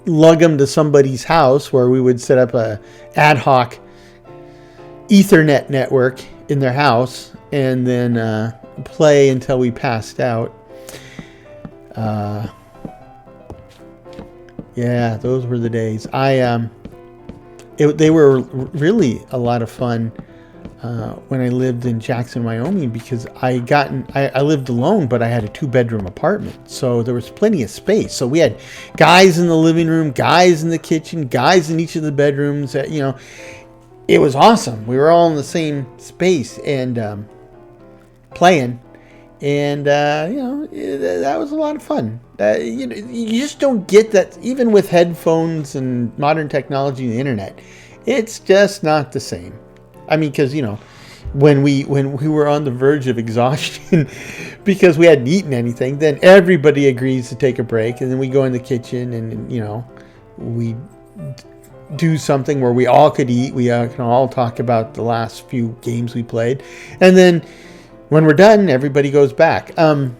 lug them to somebody's house, where we would set up a ad hoc Ethernet network in their house and then play until we passed out. Yeah, those were the days. They were really a lot of fun when I lived in Jackson, Wyoming, because I lived alone, but I had a 2-bedroom apartment, so there was plenty of space. So we had guys in the living room, guys in the kitchen, guys in each of the bedrooms. It was awesome. We were all in the same space and playing, and that was a lot of fun. You just don't get that, even with headphones and modern technology and the internet. It's just not the same. I mean, because when we were on the verge of exhaustion because we hadn't eaten anything, then everybody agrees to take a break, and then we go in the kitchen and we do something where we all could eat. We can all talk about the last few games we played, and then when we're done, everybody goes back. One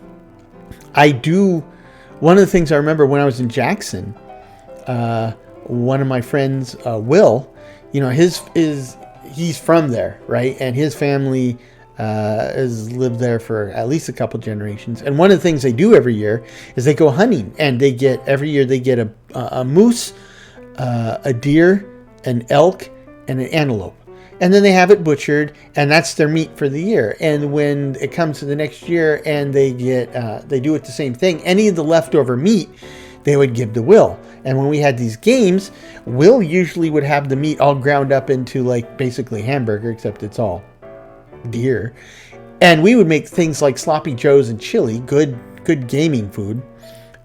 of the things I remember when I was in Jackson, one of my friends, Will, he's from there, right? And his family has lived there for at least a couple generations. And one of the things they do every year is they go hunting, and every year they get a moose, a deer, an elk, and an antelope. And then they have it butchered, and that's their meat for the year. And when it comes to the next year and they do it the same thing, any of the leftover meat, they would give to Will. And when we had these games, Will usually would have the meat all ground up into like basically hamburger, except it's all deer. And we would make things like sloppy joes and chili, good gaming food.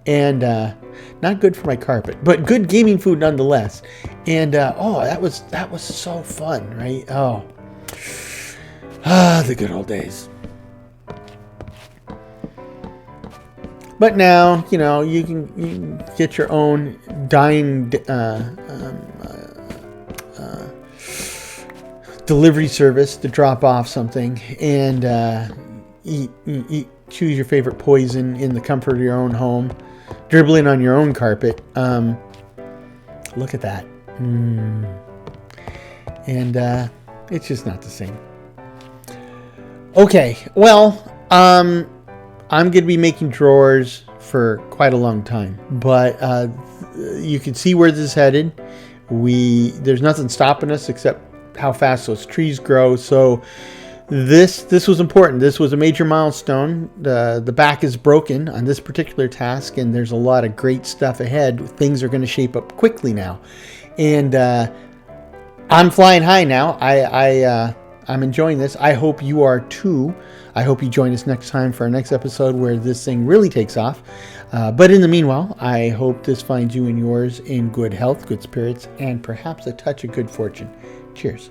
And not good for my carpet, but good gaming food nonetheless. And that was so fun, right? The good old days. But now, you can get your own dine delivery service to drop off something and choose your favorite poison in the comfort of your own home, dribbling on your own carpet. Look at that. And it's just not the same. Okay, well, I'm going to be making drawers for quite a long time, but you can see where this is headed. There's nothing stopping us except how fast those trees grow. So this was important. This was a major milestone. The back is broken on this particular task, and there's a lot of great stuff ahead. Things are going to shape up quickly now, and I'm flying high now. I'm enjoying this. I hope you are too. I hope you join us next time for our next episode where this thing really takes off. But in the meanwhile, I hope this finds you and yours in good health, good spirits, and perhaps a touch of good fortune. Cheers.